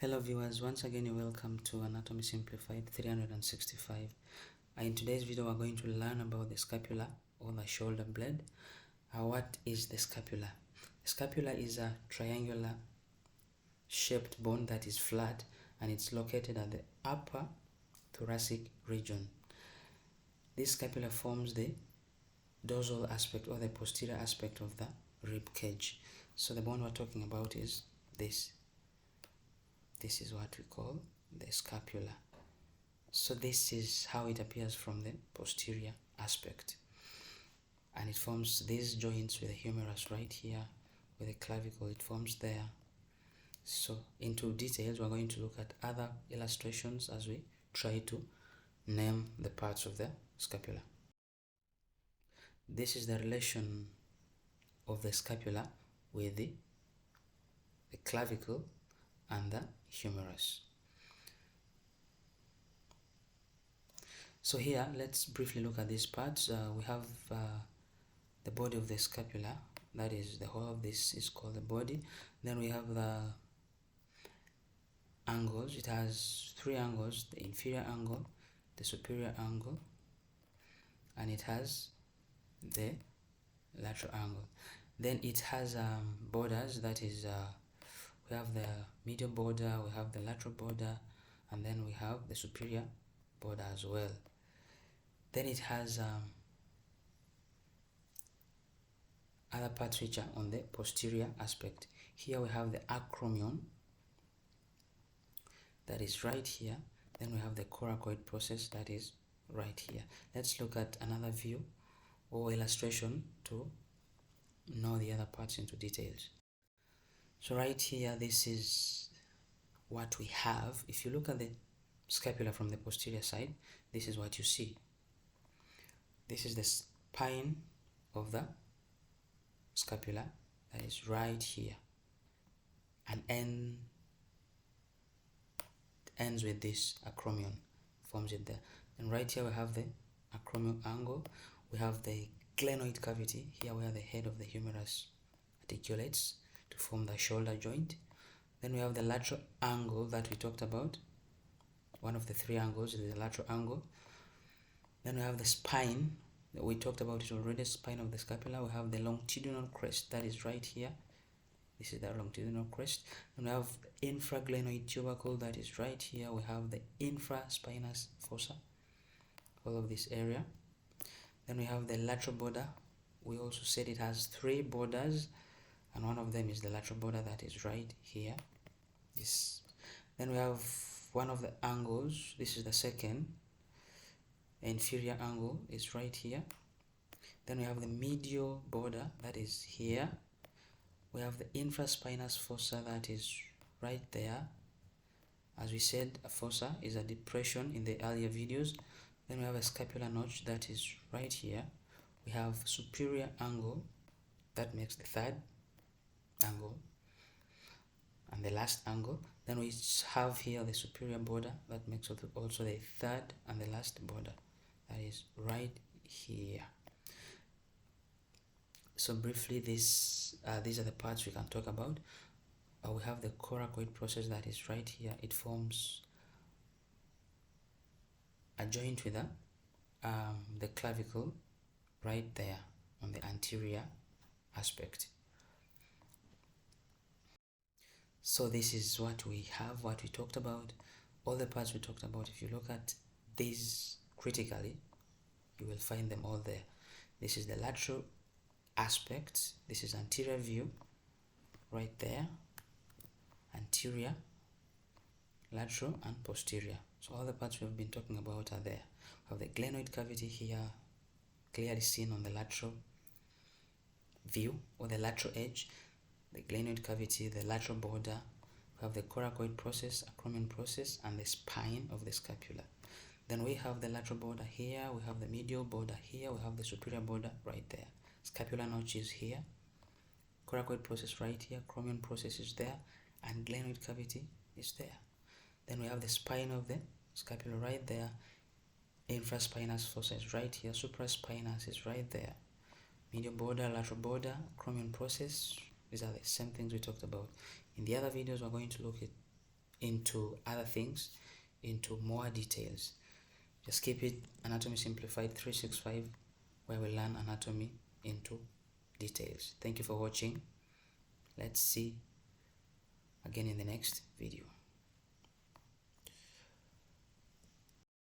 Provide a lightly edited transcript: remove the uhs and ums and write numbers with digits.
Hello viewers, once again you're welcome to Anatomy Simplified 365. In today's video we're going to learn about the scapula or the shoulder blade. What is the scapula? The scapula is a triangular shaped bone that is flat and it's located at the upper thoracic region. This scapula forms the dorsal aspect or the posterior aspect of the rib cage. So the bone we're talking about is this. This is what we call the scapula. So this is how it appears from the posterior aspect. And it forms these joints with the humerus right here, with the clavicle, it forms there. So into details, we're going to look at other illustrations as we try to name the parts of the scapula. This is the relation of the scapula with the clavicle and the humerus. So here, let's briefly look at these parts. We have the body of the scapula, that is the whole of this is called the body. Then we have the angles. It has three angles: the inferior angle, the superior angle, and it has the lateral angle. Then it has borders, that is we have the medial border, we have the lateral border, and then we have the superior border as well. Then it has other parts which are on the posterior aspect. Here we have the acromion, that is right here. Then we have the coracoid process, that is right here. Let's look at another view or illustration to know the other parts into details. So right here, this is what we have. If you look at the scapula from the posterior side, this is what you see. This is the spine of the scapula, that is right here, and ends with this acromion, forms it there. And right here we have the acromion angle. We have the glenoid cavity here where the head of the humerus articulates to form the shoulder joint. Then we have the lateral angle that we talked about. One of the three angles is the lateral angle. Then we have the spine. We talked about it already, spine of the scapula. We have the longitudinal crest, that is right here. This is the longitudinal crest. And we have the infraglenoid tubercle, that is right here. We have the infraspinous fossa, all of this area. Then we have the lateral border. We also said it has three borders, and one of them is the lateral border, that is right here. Then we have one of the angles. This is the second. The inferior angle is right here. Then we have the medial border, that is here. We have the infraspinous fossa, that is right there. As we said, a fossa is a depression in the earlier videos. Then we have a scapular notch, that is right here. We have superior angle, that makes the third angle and the last angle. Then we have here the superior border, that makes also the third and the last border, that is right here. So briefly, these are the parts we can talk about. We have the coracoid process, that is right here. It forms a joint with the clavicle right there on the anterior aspect. So this is what we have, what we talked about, all the parts we talked about. If you look at these critically, you will find them all there. This is the lateral aspect. This is anterior view right there, anterior, lateral, and posterior. So all the parts we have been talking about are there. We have the glenoid cavity here, clearly seen on the lateral view or the lateral edge. The glenoid cavity, the lateral border. We have the coracoid process, acromion process, and the spine of the scapula. Then we have the lateral border here, we have the medial border here, we have the superior border right there. Scapular notch is here, coracoid process right here, acromion process is there, and glenoid cavity is there. Then we have the spine of the scapula right there, infraspinous fossa is right here, supraspinous is right there, medial border, lateral border, acromion process. These are the same things we talked about. In the other videos, we're going to look at into other things, into more details. Just keep it Anatomy Simplified 365, where we learn anatomy into details. Thank you for watching. Let's see again in the next video.